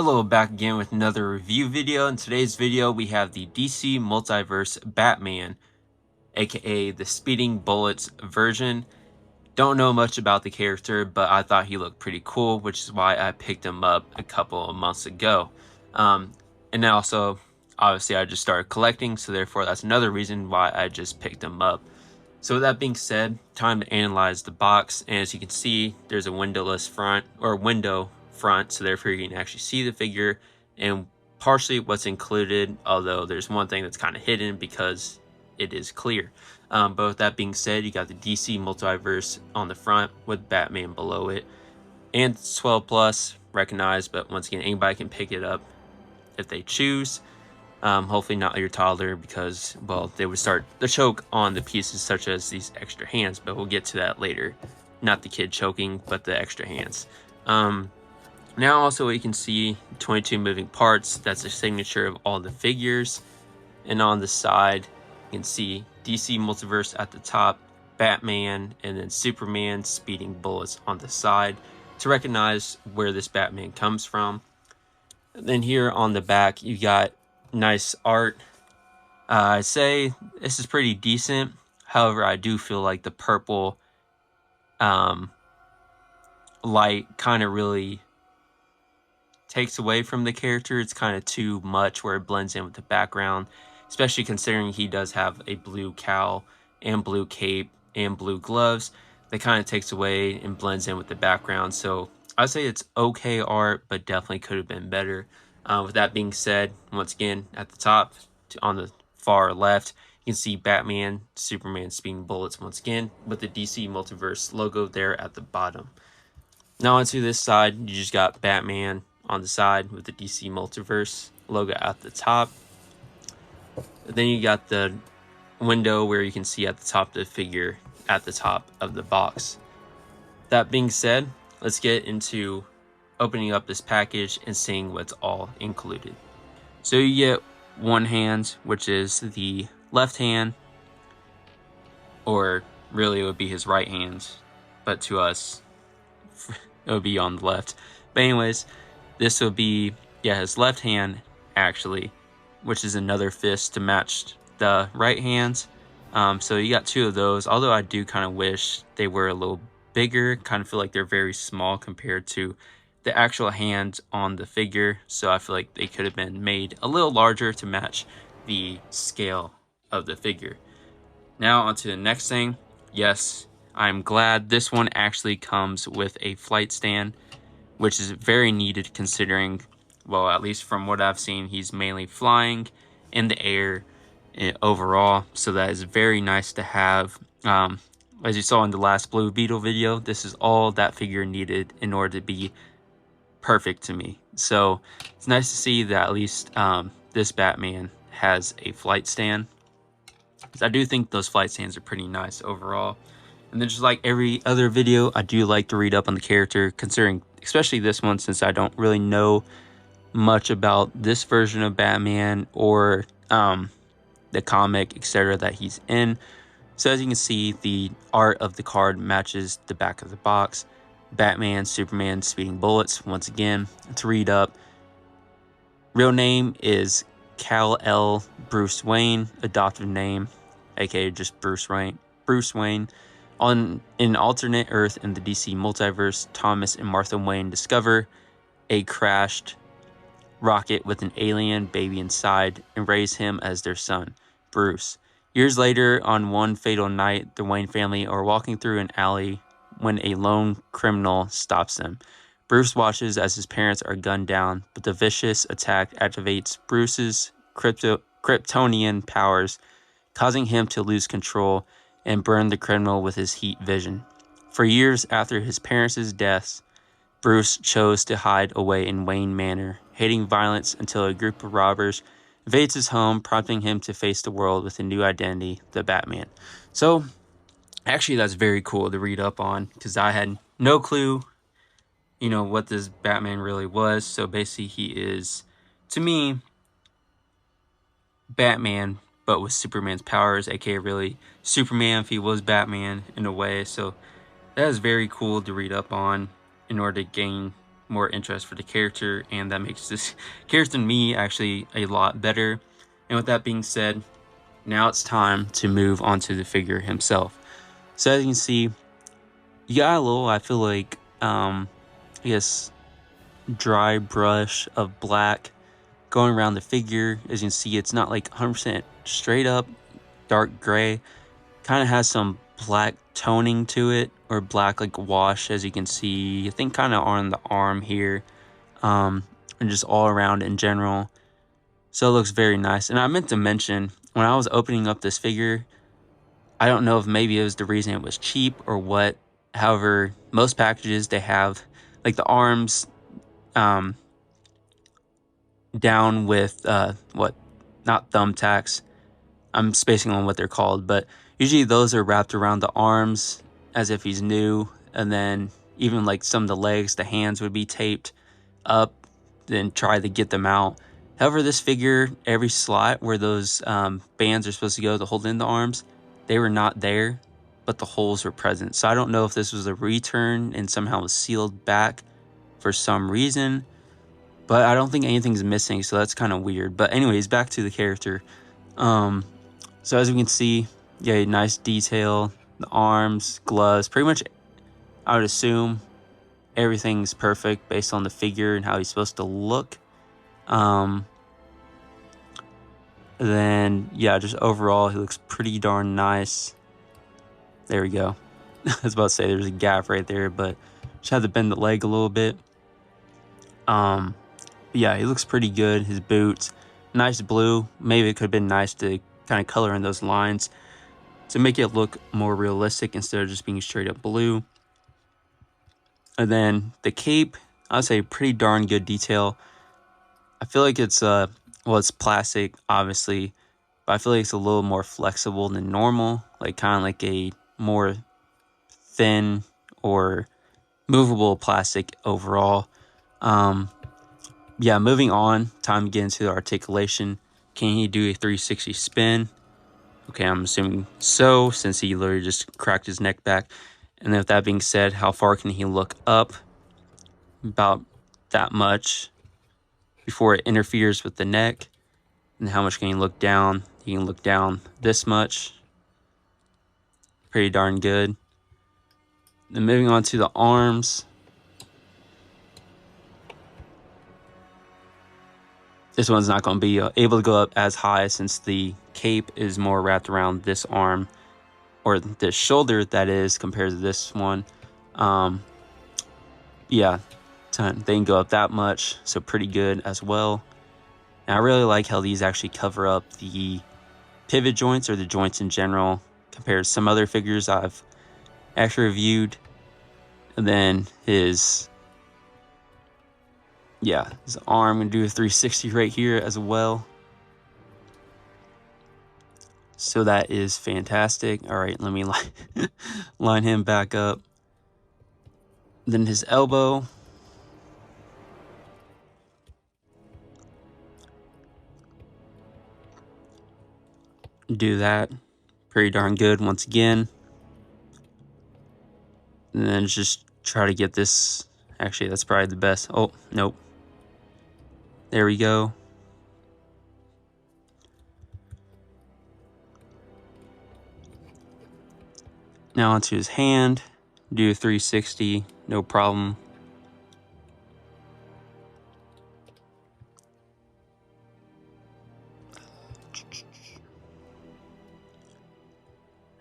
Hello, back again with another review video. In today's video, we have the DC Multiverse Batman, aka the Speeding Bullets version. Don't know much about the character, but I thought he looked pretty cool, which is why I picked him up a couple of months ago. And then also, obviously, I just started collecting, so therefore that's another reason why I just picked him up. So with that being said, time to analyze the box. And as you can see, there's a windowless front, or window front, so therefore you can actually see the figure and partially what's included, although there's one thing that's kind of hidden because it is clear. But with that being said, you got the DC Multiverse on the front with Batman below it, and it's 12 plus, recognized, but once again, anybody can pick it up if they choose. Hopefully not your toddler, because, well, they would start to choke on the pieces such as these extra hands, but we'll get to that later. Not the kid choking, but the extra hands. Now also you can see 22 moving parts. That's the signature of all the figures. And on the side, you can see DC Multiverse at the top, Batman, and then Superman speeding bullets on the side to recognize where this Batman comes from. And then here on the back, you got nice art. I'd say this is pretty decent. However, I do feel like the purple light kind of really takes away from the character. It's kind of too much where it blends in with the background, especially considering he does have a blue cowl and blue cape and blue gloves. That kind of takes away and blends in with the background. So I'd say it's okay art, but definitely could have been better. With that being said, once again, at the top, on the far left, you can see Batman, Superman speeding bullets once again, with the DC Multiverse logo there at the bottom. Now onto this side, you just got Batman on the side with the DC Multiverse logo at the top. Then you got the window where you can see at the top the figure at the top of the box. That being said, let's get into opening up this package and seeing what's all included. So you get one hand, which is the left hand, or really it would be his right hand, but to us it would be on the left. But anyways, this will be, his left hand, actually, which is another fist to match the right hand. So you got two of those, although I do kind of wish they were a little bigger. Kind of feel like they're very small compared to the actual hand on the figure. So I feel like they could have been made a little larger to match the scale of the figure. Now onto the next thing. Yes, I'm glad this one actually comes with a flight stand, which is very needed considering, well, at least from what I've seen, he's mainly flying in the air overall. So that is very nice to have. As you saw in the last Blue Beetle video, this is all that figure needed in order to be perfect to me. So it's nice to see that at least this Batman has a flight stand, because I do think those flight stands are pretty nice overall. And then just like every other video, I do like to read up on the character, considering especially this one, since I don't really know much about this version of Batman or the comic, etc. that he's in. So as you can see, the art of the card matches the back of the box. Batman, Superman speeding bullets once again. To read up, real name is Kal-El Bruce Wayne, adoptive name, aka just Bruce Wayne. On an alternate Earth in the DC Multiverse, Thomas and Martha Wayne discover a crashed rocket with an alien baby inside and raise him as their son, Bruce. Years later, on one fatal night, the Wayne family are walking through an alley when a lone criminal stops them. Bruce watches as his parents are gunned down, but the vicious attack activates Bruce's Kryptonian powers, causing him to lose control and burn the criminal with his heat vision. For years after his parents' deaths, Bruce chose to hide away in Wayne Manor, hating violence until a group of robbers invades his home, prompting him to face the world with a new identity, the Batman. So, actually, that's very cool to read up on, because I had no clue, what this Batman really was. So basically, he is, to me, Batman, but with Superman's powers, aka really Superman if he was Batman in a way. So that is very cool to read up on in order to gain more interest for the character, and that makes this character to me actually a lot better. And with that being said, now it's time to move on to the figure himself. So as you can see, you got a little, I feel like, I guess, dry brush of black going around the figure. As you can see, it's not like 100% straight up dark gray. Kind of has some black toning to it, or black like wash, as you can see, I think kind of on the arm here, and just all around in general. So it looks very nice. And I meant to mention, when I was opening up this figure, I don't know if maybe it was the reason it was cheap or what. However, most packages, they have like the arms down with not thumbtacks. I'm spacing on what they're called, but usually those are wrapped around the arms as if he's new, and then even like some of the legs, the hands would be taped up, then try to get them out. However, this figure, every slot where those bands are supposed to go to hold in the arms, they were not there, but the holes were present. So I don't know if this was a return and somehow was sealed back for some reason, but I don't think anything's missing, so that's kind of weird. But anyways, back to the character. So as we can see, yeah, nice detail, the arms, gloves, pretty much I would assume everything's perfect based on the figure and how he's supposed to look. Then yeah, just overall he looks pretty darn nice. There we go. I was about to say there's a gap right there, but just had to bend the leg a little bit. Yeah, he looks pretty good. His boots, nice blue. Maybe it could have been nice to kind of color in those lines to make it look more realistic instead of just being straight up blue. And then the cape, I'd say pretty darn good detail. I feel like it's well, it's plastic obviously, but I feel like it's a little more flexible than normal, like kind of like a more thin or movable plastic overall. Yeah, moving on, time to get into the articulation. Can he do a 360 spin? Okay, I'm assuming so, since he literally just cracked his neck back. And then with that being said, how far can he look up? About that much before it interferes with the neck. And how much can he look down? He can look down this much. Pretty darn good. Then moving on to the arms. This one's not going to be able to go up as high since the cape is more wrapped around this arm, or this shoulder, that is, compared to this one. Yeah, they can go up that much, so pretty good as well. And I really like how these actually cover up the pivot joints, or the joints in general, compared to some other figures I've actually reviewed. And then his arm, I'm going to do a 360 right here as well. So that is fantastic. All right, let me line him back up. Then his elbow. Do that. Pretty darn good once again. And then just try to get this. Actually, that's probably the best. Oh, nope. There we go. Now onto his hand. Do a 360, no problem.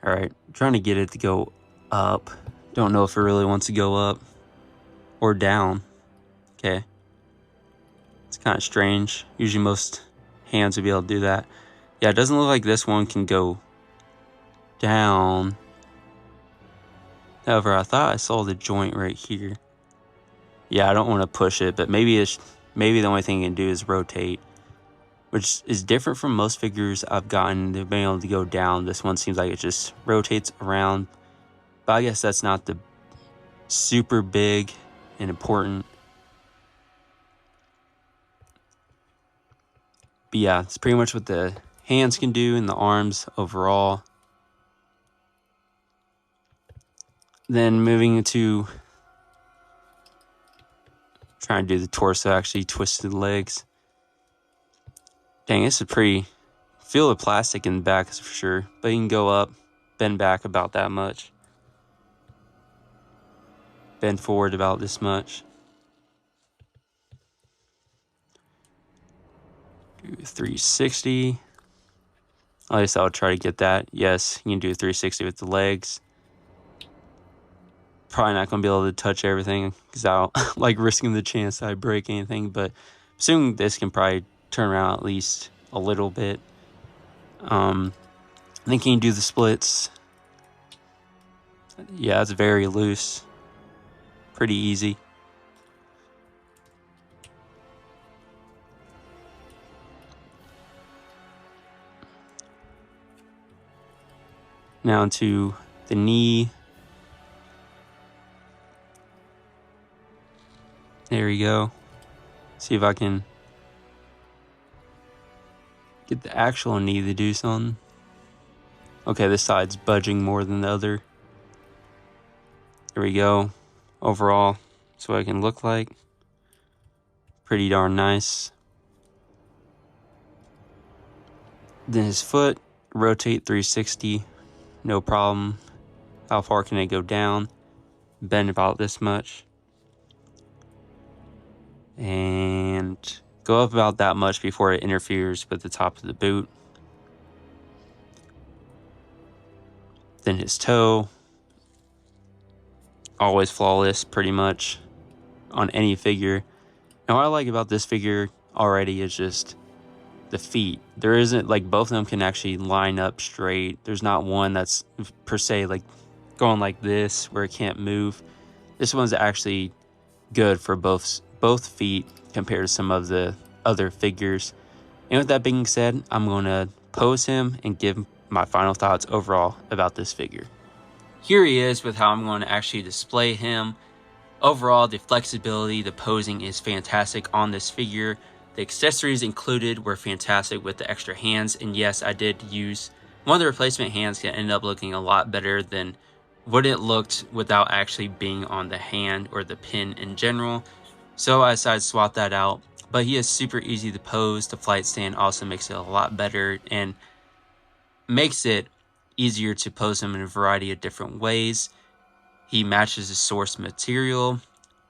All right, trying to get it to go up. Don't know if it really wants to go up or down. Okay. It's kind of strange. Usually most hands would be able to do that. Yeah, it doesn't look like this one can go down. However, I thought I saw the joint right here. Yeah, I don't want to push it, but maybe the only thing it can do is rotate, which is different from most figures I've gotten. They've been able to go down. This one seems like it just rotates around, but I guess that's not the super big and important. But yeah, it's pretty much what the hands can do and the arms overall. Then moving into Trying to do the torso, actually twisted legs. Dang, this is pretty... Feel the plastic in the back for sure, but you can go up, bend back about that much. Bend forward about this much. Do 360. At least I'll try to get that. Yes, you can do 360 with the legs. Probably not going to be able to touch everything because I don't like risking the chance that I break anything, but assuming this can probably turn around at least a little bit. I think you can do the splits. Yeah, it's very loose. Pretty easy. Now to the knee. There we go. See if I can get the actual knee to do something. Okay, this side's budging more than the other. There we go. Overall, that's what it can look like. Pretty darn nice. Then his foot, rotate 360, no problem. How far can it go down? Bend about this much. And go up about that much before it interferes with the top of the boot. Then his toe, always flawless pretty much on any figure. Now what I like about this figure already is just the feet. There isn't, like, both of them can actually line up straight. There's not one that's per se like going like this where it can't move. This one's actually good for both feet compared to some of the other figures. And with that being said, I'm going to pose him and give my final thoughts overall about this figure. Here he is with how I'm going to actually display him. Overall, the flexibility, the posing is fantastic on this figure. The accessories included were fantastic with the extra hands, and yes, I did use one of the replacement hands that ended up looking a lot better than what it looked without actually being on the hand or the pin in general. So I decided to swap that out, but he is super easy to pose. The flight stand also makes it a lot better and makes it easier to pose him in a variety of different ways. He matches the source material.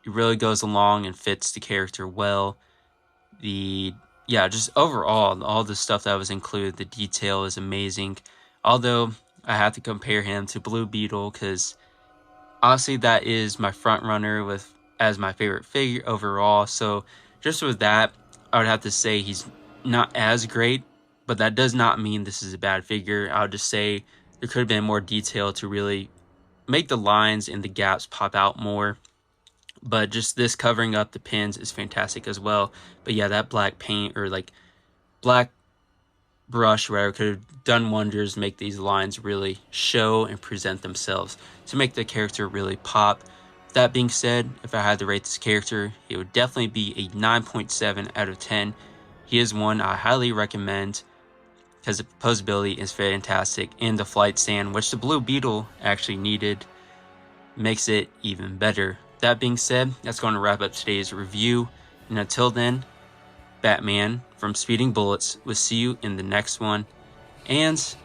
He really goes along and fits the character well. Just overall, all the stuff that was included, the detail is amazing. Although I have to compare him to Blue Beetle because honestly that is my front runner as my favorite figure overall. So just with that, I would have to say he's not as great, but that does not mean this is a bad figure. I would just say there could have been more detail to really make the lines and the gaps pop out more. But just this covering up the pins is fantastic as well. But yeah, that black paint or like black brush where it could have done wonders, make these lines really show and present themselves to make the character really pop. That being said, if I had to rate this character, it would definitely be a 9.7 out of 10. He is one I highly recommend because the posability is fantastic, and the flight stand, which the Blue Beetle actually needed, makes it even better. That being said, that's going to wrap up today's review, and until then, Batman from Speeding Bullets. We'll see you in the next one. And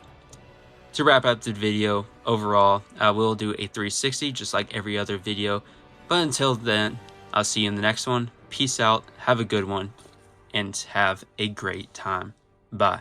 to wrap up the video, overall, I will do a 360 just like every other video. But until then, I'll see you in the next one. Peace out, have a good one, and have a great time. Bye.